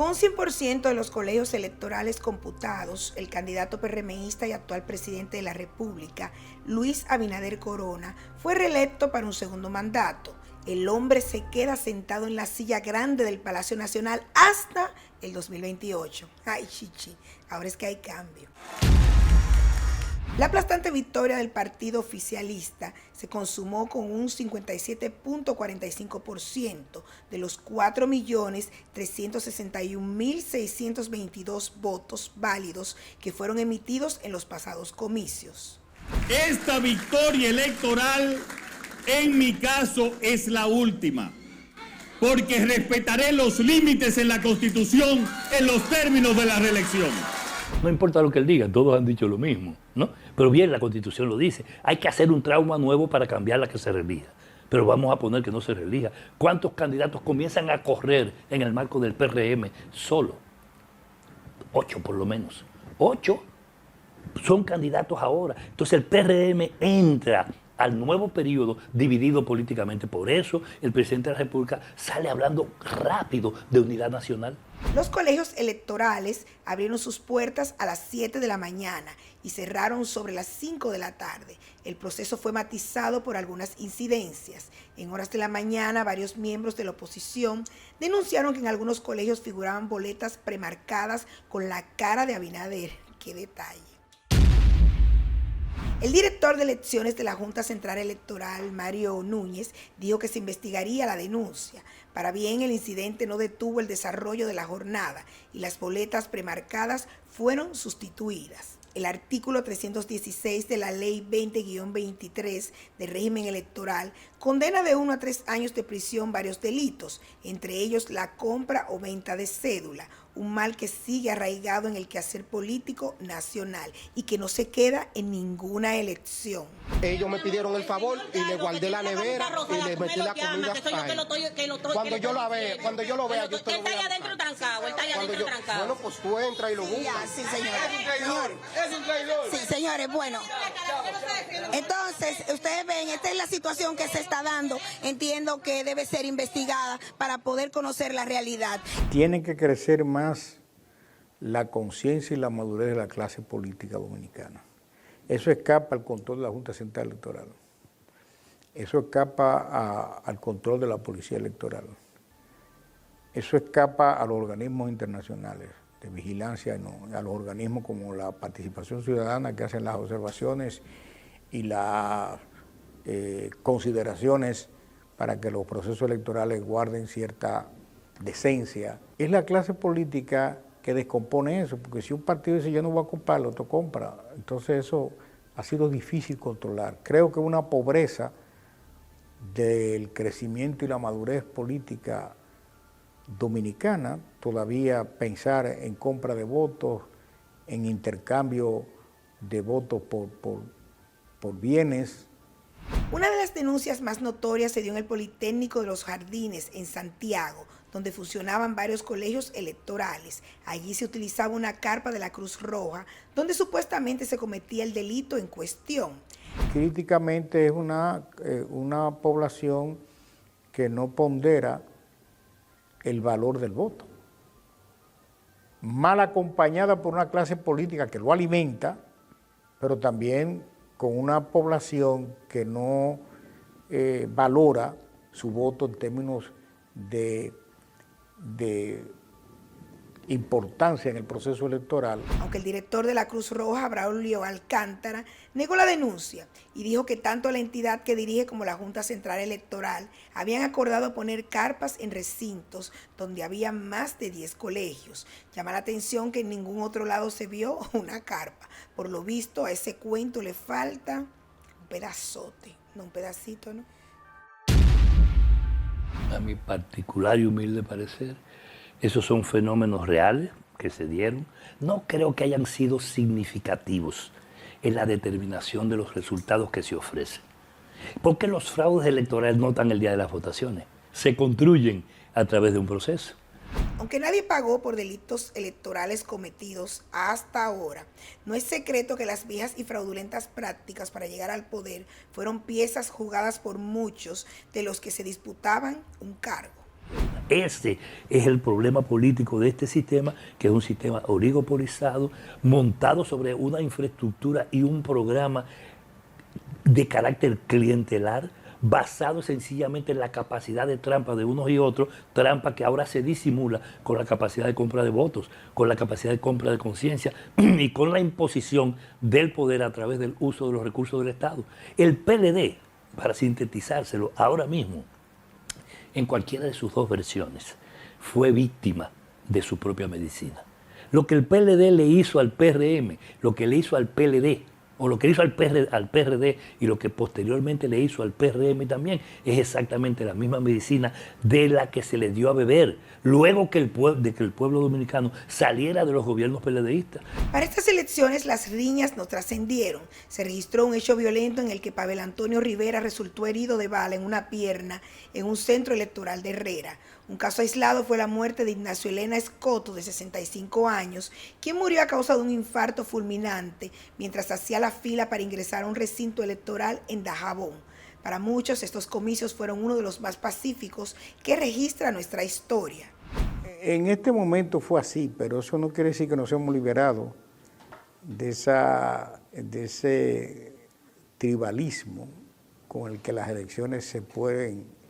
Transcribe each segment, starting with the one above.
Con un 100% de los colegios electorales computados, el candidato PRMista y actual presidente de la República, Luis Abinader Corona, fue reelecto para un segundo mandato. El hombre se queda sentado en la silla grande del Palacio Nacional hasta el 2028. Ay, chichi, ahora es que hay cambio. La aplastante victoria del partido oficialista se consumó con un 57.45% de los 4.361.622 votos válidos que fueron emitidos en los pasados comicios. Esta victoria electoral, en mi caso, es la última, porque respetaré los límites en la Constitución en los términos de la reelección. No importa lo que él diga, todos han dicho lo mismo, ¿no? Pero bien, la Constitución lo dice. Hay que hacer un trauma nuevo para cambiar la que se reelija. Pero vamos a poner que no se reelija. ¿Cuántos candidatos comienzan a correr en el marco del PRM solo? 8 por lo menos. 8 son candidatos ahora. Entonces el PRM entra al nuevo periodo dividido políticamente. Por eso el presidente de la República sale hablando rápido de unidad nacional. Los colegios electorales abrieron sus puertas a las 7 de la mañana y cerraron sobre las 5 de la tarde. El proceso fue matizado por algunas incidencias. En horas de la mañana, varios miembros de la oposición denunciaron que en algunos colegios figuraban boletas premarcadas con la cara de Abinader. ¡Qué detalle! El director de elecciones de la Junta Central Electoral, Mario Núñez, dijo que se investigaría la denuncia. Para bien, el incidente no detuvo el desarrollo de la jornada y las boletas premarcadas fueron sustituidas. El artículo 316 de la Ley 20-23 del régimen electoral condena de 1 a 3 años de prisión varios delitos, entre ellos la compra o venta de cédula, un mal que sigue arraigado en el quehacer político nacional y que no se queda en ninguna elección. Ellos me pidieron el favor y le guardé la nevera y le metí la comida ahí. Cuando yo lo vea, yo te lo voy a allá adentro trancado, él está allá adentro trancado. Bueno, pues tú entras y lo buscas. Sí, señores. Es un traidor. Sí, señores, bueno. Entonces, ustedes ven, esta es la situación que se está dando. Entiendo que debe ser investigada para poder conocer la realidad. Tiene que crecer más la conciencia y la madurez de la clase política dominicana. Eso escapa al control de la Junta Central Electoral. Eso escapa al control de la Policía Electoral. Eso escapa a los organismos internacionales de vigilancia, a los organismos como la Participación Ciudadana que hacen las observaciones y las consideraciones para que los procesos electorales guarden cierta decencia. Es la clase política que descompone eso, porque si un partido dice yo no voy a comprar, el otro compra. Entonces eso ha sido difícil controlar. Creo que una pobreza del crecimiento y la madurez política dominicana, todavía pensar en compra de votos, en intercambio de votos por bienes. Una de las denuncias más notorias se dio en el Politécnico de los Jardines, en Santiago, donde funcionaban varios colegios electorales. Allí se utilizaba una carpa de la Cruz Roja, donde supuestamente se cometía el delito en cuestión. Críticamente es una población que no pondera el valor del voto. Mal acompañada por una clase política que lo alimenta, pero también con una población que no valora su voto en términos de importancia en el proceso electoral. Aunque el director de la Cruz Roja, Braulio Alcántara, negó la denuncia y dijo que tanto la entidad que dirige como la Junta Central Electoral habían acordado poner carpas en recintos donde había más de 10 colegios. Llama la atención que en ningún otro lado se vio una carpa. Por lo visto, a ese cuento le falta un pedazote, no un pedacito, ¿no? A mi particular y humilde parecer, esos son fenómenos reales que se dieron. No creo que hayan sido significativos en la determinación de los resultados que se ofrecen. Porque los fraudes electorales no están el día de las votaciones, se construyen a través de un proceso. Aunque nadie pagó por delitos electorales cometidos hasta ahora, no es secreto que las viejas y fraudulentas prácticas para llegar al poder fueron piezas jugadas por muchos de los que se disputaban un cargo. Ese es el problema político de este sistema, que es un sistema oligopolizado, montado sobre una infraestructura y un programa de carácter clientelar, basado sencillamente en la capacidad de trampa de unos y otros, trampa que ahora se disimula con la capacidad de compra de votos, con la capacidad de compra de conciencia y con la imposición del poder a través del uso de los recursos del Estado. El PLD, para sintetizárselo ahora mismo, en cualquiera de sus dos versiones, fue víctima de su propia medicina. Lo que el PLD le hizo al PRM, lo que le hizo al PLD, o lo que hizo al PRD y lo que posteriormente le hizo al PRM también, es exactamente la misma medicina de la que se le dio a beber luego que de que el pueblo dominicano saliera de los gobiernos PLDistas. Para estas elecciones las riñas no trascendieron. Se registró un hecho violento en el que Pavel Antonio Rivera resultó herido de bala en una pierna en un centro electoral de Herrera. Un caso aislado fue la muerte de Ignacio Elena Escoto, de 65 años, quien murió a causa de un infarto fulminante mientras hacía la fila para ingresar a un recinto electoral en Dajabón. Para muchos, estos comicios fueron uno de los más pacíficos que registra nuestra historia. En este momento fue así, pero eso no quiere decir que nos hemos liberado de ese tribalismo con el que las elecciones se pueden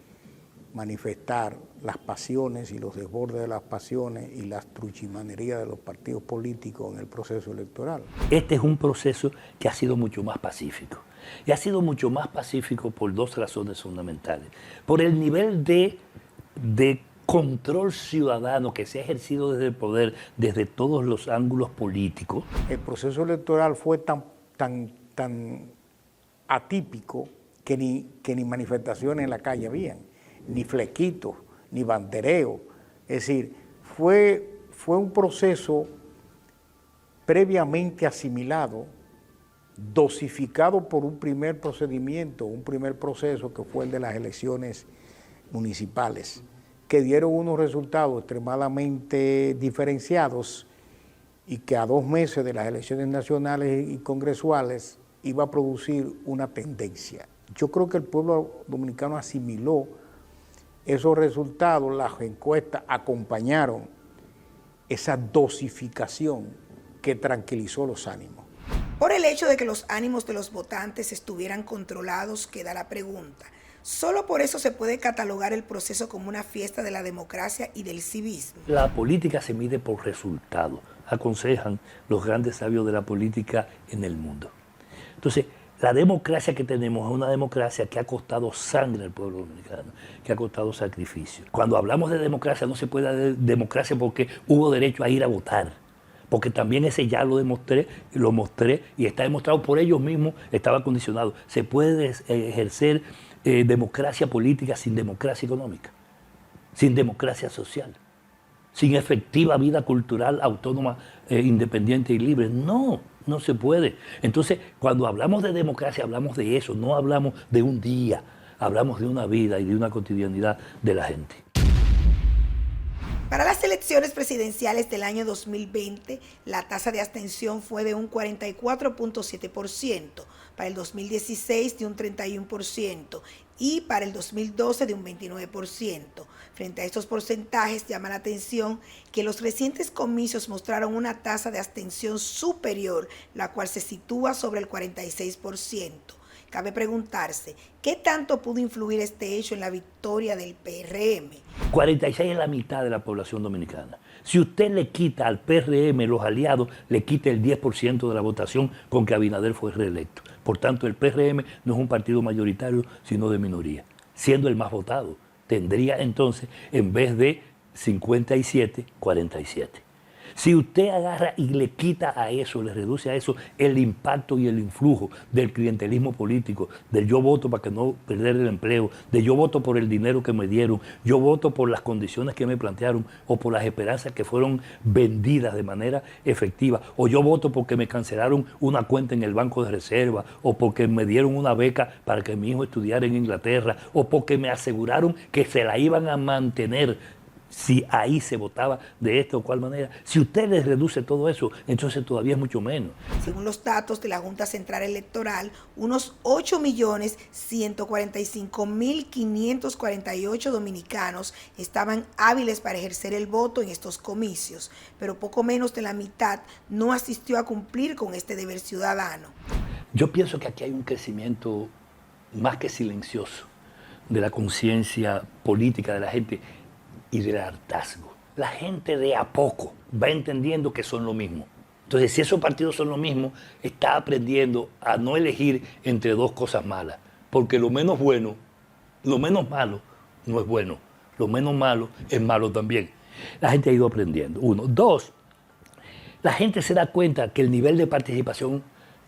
manifestar, las pasiones y los desbordes de las pasiones y las truchimanerías de los partidos políticos en el proceso electoral. Este es un proceso que ha sido mucho más pacífico. Y ha sido mucho más pacífico por dos razones fundamentales. Por el nivel de control ciudadano que se ha ejercido desde el poder, desde todos los ángulos políticos. El proceso electoral fue tan atípico que ni manifestaciones en la calle habían, ni flequitos, ni bandereo. Es decir, fue un proceso previamente asimilado, dosificado por un primer procedimiento, un primer proceso que fue el de las elecciones municipales, que dieron unos resultados extremadamente diferenciados y que a 2 meses de las elecciones nacionales y congresuales iba a producir una tendencia. Yo creo que el pueblo dominicano asimiló esos resultados, las encuestas acompañaron esa dosificación que tranquilizó los ánimos. Por el hecho de que los ánimos de los votantes estuvieran controlados, queda la pregunta. ¿Solo por eso se puede catalogar el proceso como una fiesta de la democracia y del civismo? La política se mide por resultados, aconsejan los grandes sabios de la política en el mundo. Entonces, la democracia que tenemos es una democracia que ha costado sangre al pueblo dominicano, que ha costado sacrificio. Cuando hablamos de democracia, no se puede hablar de democracia porque hubo derecho a ir a votar, porque también ese ya lo mostré y está demostrado por ellos mismos, estaba condicionado. Se puede ejercer democracia política sin democracia económica, sin democracia social, sin efectiva vida cultural autónoma, independiente y libre. No se puede. Entonces, cuando hablamos de democracia, hablamos de eso, no hablamos de un día, hablamos de una vida y de una cotidianidad de la gente. Para las elecciones presidenciales del año 2020, la tasa de abstención fue de un 44.7%, para el 2016 de un 31% y para el 2012 de un 29%. Frente a estos porcentajes, llama la atención que los recientes comicios mostraron una tasa de abstención superior, la cual se sitúa sobre el 46%. Cabe preguntarse, ¿qué tanto pudo influir este hecho en la victoria del PRM? 46 es la mitad de la población dominicana. Si usted le quita al PRM, los aliados, le quita el 10% de la votación con que Abinader fue reelecto. Por tanto, el PRM no es un partido mayoritario, sino de minoría. Siendo el más votado, tendría entonces, en vez de 57, 47. Si usted agarra y le quita a eso, le reduce a eso el impacto y el influjo del clientelismo político, del yo voto para que no perder el empleo, de yo voto por el dinero que me dieron, yo voto por las condiciones que me plantearon o por las esperanzas que fueron vendidas de manera efectiva, o yo voto porque me cancelaron una cuenta en el Banco de Reserva, o porque me dieron una beca para que mi hijo estudiara en Inglaterra, o porque me aseguraron que se la iban a mantener si ahí se votaba de esta o cual manera. Si usted les reduce todo eso, entonces todavía es mucho menos. Según los datos de la Junta Central Electoral, unos 8.145.548 dominicanos estaban hábiles para ejercer el voto en estos comicios, pero poco menos de la mitad no asistió a cumplir con este deber ciudadano. Yo pienso que aquí hay un crecimiento más que silencioso de la conciencia política de la gente y del hartazgo. La gente de a poco va entendiendo que son lo mismo. Entonces, si esos partidos son lo mismo, está aprendiendo a no elegir entre dos cosas malas, porque lo menos bueno, lo menos malo no es bueno, lo menos malo es malo también. La gente ha ido aprendiendo, uno. Dos, la gente se da cuenta que el nivel de participación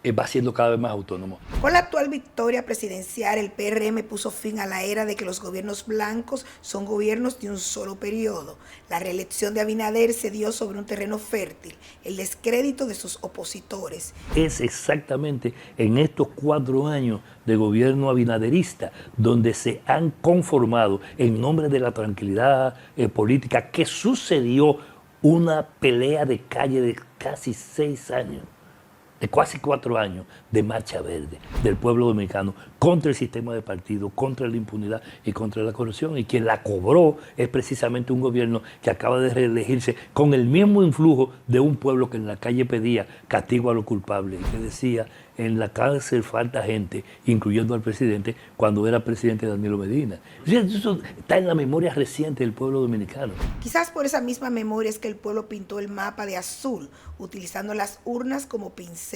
va siendo cada vez más autónomo. Con la actual victoria presidencial, el PRM puso fin a la era de que los gobiernos blancos son gobiernos de un solo periodo. La reelección de Abinader se dio sobre un terreno fértil, el descrédito de sus opositores. Es exactamente en estos 4 años de gobierno abinaderista donde se han conformado, en nombre de la tranquilidad política, que sucedió una pelea de calle de casi 6 años. De casi 4 años de marcha verde del pueblo dominicano contra el sistema de partido, contra la impunidad y contra la corrupción. Y quien la cobró es precisamente un gobierno que acaba de reelegirse con el mismo influjo de un pueblo que en la calle pedía castigo a los culpables y que decía: en la cárcel falta gente, incluyendo al presidente, cuando era presidente Danilo Medina. Eso está en la memoria reciente del pueblo dominicano. Quizás por esa misma memoria es que el pueblo pintó el mapa de azul, utilizando las urnas como pincel.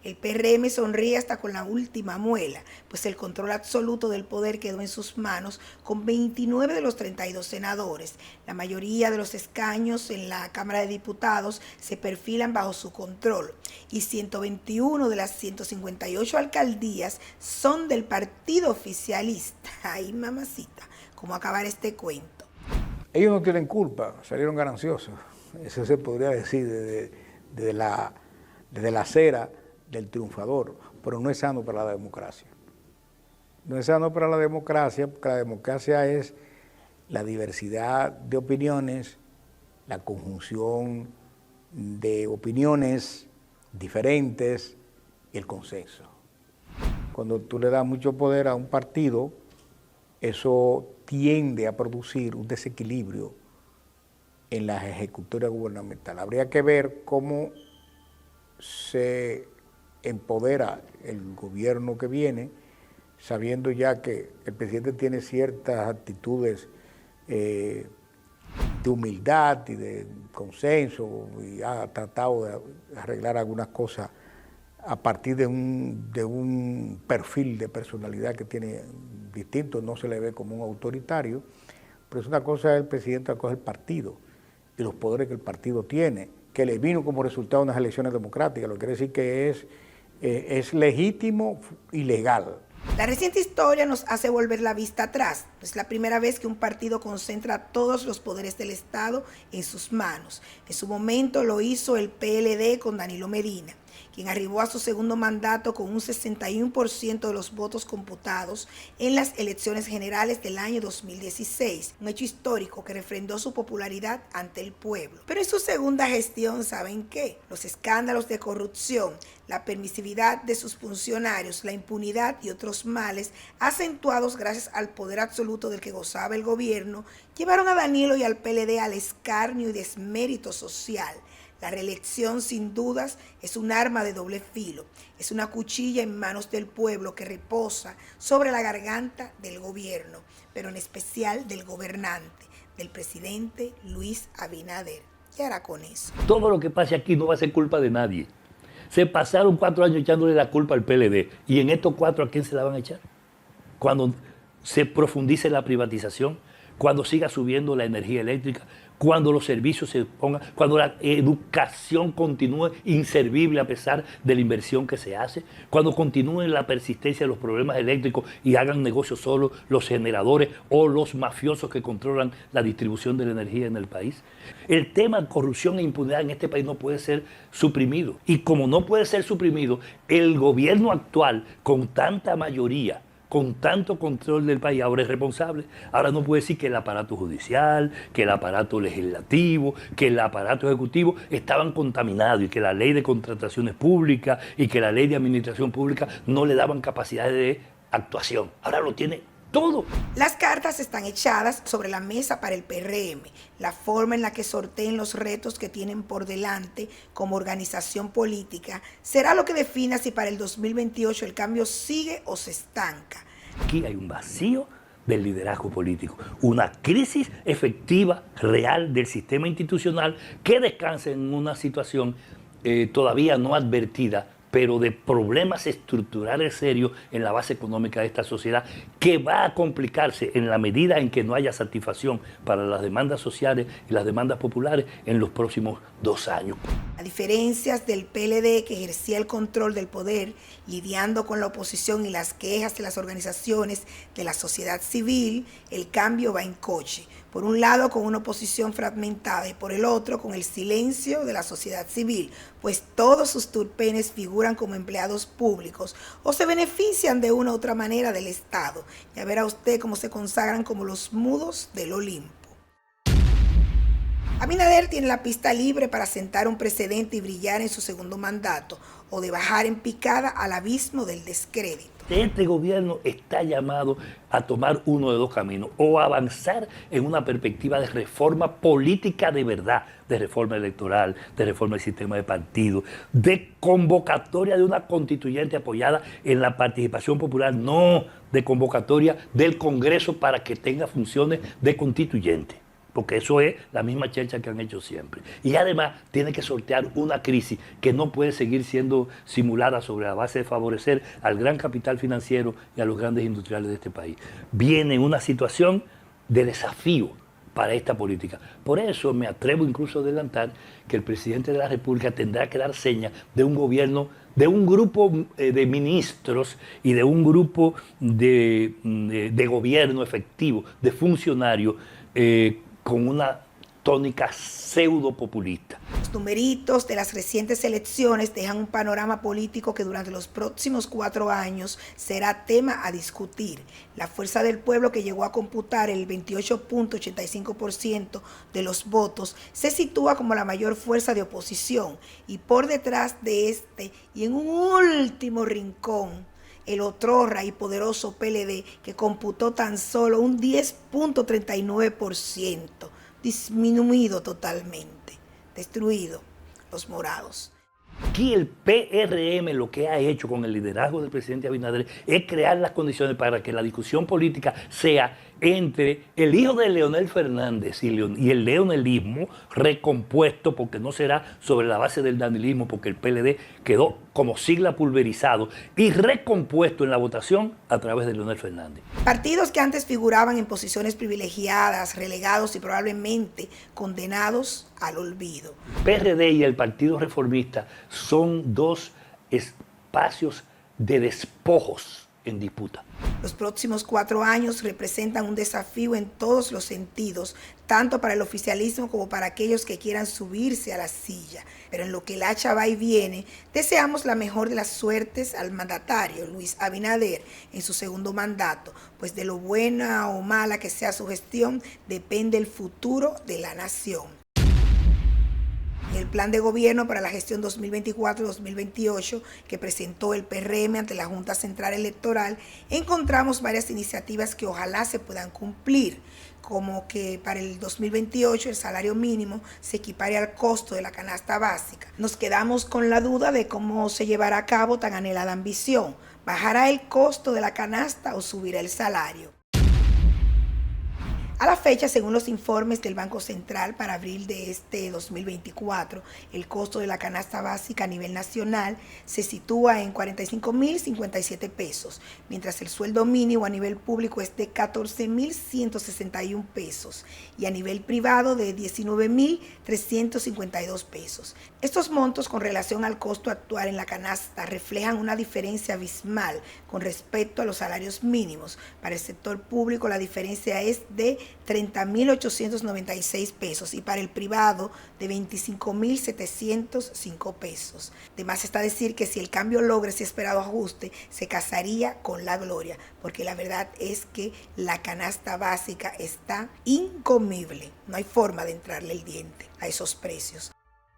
El PRM sonríe hasta con la última muela, pues el control absoluto del poder quedó en sus manos con 29 de los 32 senadores. La mayoría de los escaños en la Cámara de Diputados se perfilan bajo su control y 121 de las 158 alcaldías son del partido oficialista. Ay, mamacita, ¿cómo acabar este cuento? Ellos no tienen culpa, salieron gananciosos. Eso se podría decir desde la acera del triunfador, pero no es sano para la democracia. No es sano para la democracia, porque la democracia es la diversidad de opiniones, la conjunción de opiniones diferentes y el consenso. Cuando tú le das mucho poder a un partido, eso tiende a producir un desequilibrio en la ejecutoria gubernamental. Habría que ver cómo se empodera el gobierno que viene, sabiendo ya que el presidente tiene ciertas actitudes de humildad y de consenso y ha tratado de arreglar algunas cosas a partir de un perfil de personalidad que tiene distinto, no se le ve como un autoritario, pero es una cosa el presidente acoge el partido y los poderes que el partido tiene, que le vino como resultado de unas elecciones democráticas, lo que quiere decir que es legítimo y legal. La reciente historia nos hace volver la vista atrás. No es la primera vez que un partido concentra todos los poderes del Estado en sus manos. En su momento lo hizo el PLD con Danilo Medina, quien arribó a su segundo mandato con un 61% de los votos computados en las elecciones generales del año 2016, un hecho histórico que refrendó su popularidad ante el pueblo. Pero en su segunda gestión, ¿saben qué? Los escándalos de corrupción, la permisividad de sus funcionarios, la impunidad y otros males, acentuados gracias al poder absoluto del que gozaba el gobierno, llevaron a Danilo y al PLD al escarnio y desmérito social. La reelección, sin dudas, es un arma de doble filo. Es una cuchilla en manos del pueblo que reposa sobre la garganta del gobierno, pero en especial del gobernante, del presidente Luis Abinader. ¿Qué hará con eso? Todo lo que pase aquí no va a ser culpa de nadie. Se pasaron 4 años echándole la culpa al PLD. ¿Y en estos 4 a quién se la van a echar? Cuando se profundice la privatización, cuando siga subiendo la energía eléctrica, cuando los servicios se pongan, cuando la educación continúe inservible a pesar de la inversión que se hace, cuando continúe la persistencia de los problemas eléctricos y hagan negocio solo los generadores o los mafiosos que controlan la distribución de la energía en el país. El tema de corrupción e impunidad en este país no puede ser suprimido. Y como no puede ser suprimido, el gobierno actual, con tanta mayoría, con tanto control del país, ahora es responsable. Ahora no puede decir que el aparato judicial, que el aparato legislativo, que el aparato ejecutivo estaban contaminados y que la ley de contrataciones públicas y que la ley de administración pública no le daban capacidades de actuación. Ahora lo tiene todo. Las cartas están echadas sobre la mesa para el PRM. La forma en la que sorteen los retos que tienen por delante como organización política será lo que defina si para el 2028 el cambio sigue o se estanca. Aquí hay un vacío del liderazgo político, una crisis efectiva, real del sistema institucional que descansa en una situación todavía no advertida, pero de problemas estructurales serios en la base económica de esta sociedad, que va a complicarse en la medida en que no haya satisfacción para las demandas sociales y las demandas populares en los próximos 2 años. A diferencia del PLD, que ejercía el control del poder, lidiando con la oposición y las quejas de las organizaciones de la sociedad civil, el cambio va en coche. Por un lado con una oposición fragmentada y por el otro con el silencio de la sociedad civil, pues todos sus turpenes figuran como empleados públicos o se benefician de una u otra manera del Estado. Ya verá usted cómo se consagran como los mudos del Olimpo. Abinader tiene la pista libre para sentar un precedente y brillar en su segundo mandato, o de bajar en picada al abismo del descrédito. Este gobierno está llamado a tomar uno de 2 caminos, o avanzar en una perspectiva de reforma política de verdad, de reforma electoral, de reforma del sistema de partidos, de convocatoria de una constituyente apoyada en la participación popular, no de convocatoria del Congreso para que tenga funciones de constituyente. Porque eso es la misma chercha que han hecho siempre. Y además tiene que sortear una crisis que no puede seguir siendo simulada sobre la base de favorecer al gran capital financiero y a los grandes industriales de este país. Viene una situación de desafío para esta política. Por eso me atrevo incluso a adelantar que el presidente de la República tendrá que dar señas de un gobierno, de un grupo de ministros y de un grupo de gobierno efectivo, de funcionarios, con una tónica pseudo-populista. Los numeritos de las recientes elecciones dejan un panorama político que durante los próximos 4 años será tema a discutir. La Fuerza del Pueblo, que llegó a computar el 28.85% de los votos, se sitúa como la mayor fuerza de oposición, y por detrás de este y en un último rincón, el otrora y poderoso PLD, que computó tan solo un 10.39%, disminuido totalmente, destruido los morados. Aquí el PRM lo que ha hecho con el liderazgo del presidente Abinader es crear las condiciones para que la discusión política sea entre el hijo de Leonel Fernández y el leonelismo recompuesto, porque no será sobre la base del danilismo, porque el PLD quedó como sigla pulverizado, y recompuesto en la votación a través de Leonel Fernández. Partidos que antes figuraban en posiciones privilegiadas, relegados y probablemente condenados al olvido. PRD y el Partido Reformista son 2 espacios de despojos en disputa. Los próximos 4 años representan un desafío en todos los sentidos, tanto para el oficialismo como para aquellos que quieran subirse a la silla. Pero en lo que el hacha va y viene, deseamos la mejor de las suertes al mandatario Luis Abinader en su segundo mandato, pues de lo buena o mala que sea su gestión depende el futuro de la nación. En el plan de gobierno para la gestión 2024-2028 que presentó el PRM ante la Junta Central Electoral, encontramos varias iniciativas que ojalá se puedan cumplir, como que para el 2028 el salario mínimo se equipare al costo de la canasta básica. Nos quedamos con la duda de cómo se llevará a cabo tan anhelada ambición. ¿Bajará el costo de la canasta o subirá el salario? A la fecha, según los informes del Banco Central para abril de este 2024, el costo de la canasta básica a nivel nacional se sitúa en 45.057 pesos, mientras el sueldo mínimo a nivel público es de 14.161 pesos y a nivel privado de 19.352 pesos. Estos montos con relación al costo actual en la canasta reflejan una diferencia abismal con respecto a los salarios mínimos. Para el sector público la diferencia es de 30.896 pesos y para el privado de 25.705 pesos. Además está decir que si el cambio logra ese esperado ajuste, se casaría con la gloria, porque la verdad es que la canasta básica está incomible. No hay forma de entrarle el diente a esos precios.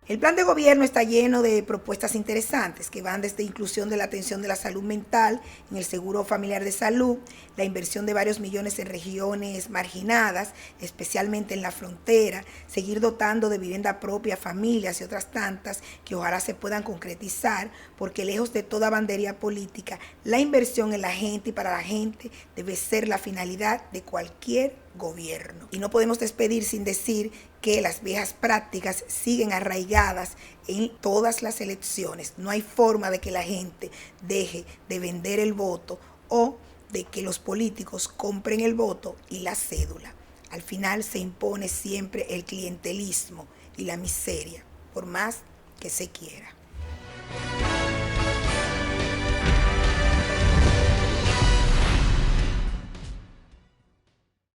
El plan de gobierno está lleno de propuestas interesantes que van desde inclusión de la atención de la salud mental en el seguro familiar de salud, la inversión de varios millones en regiones marginadas, especialmente en la frontera, seguir dotando de vivienda propia a familias y otras tantas que ojalá se puedan concretizar, porque lejos de toda bandería política, la inversión en la gente y para la gente debe ser la finalidad de cualquier gobierno. Y no podemos despedir sin decir que las viejas prácticas siguen arraigadas en todas las elecciones. No hay forma de que la gente deje de vender el voto o de que los políticos compren el voto y la cédula. Al final se impone siempre el clientelismo y la miseria, por más que se quiera.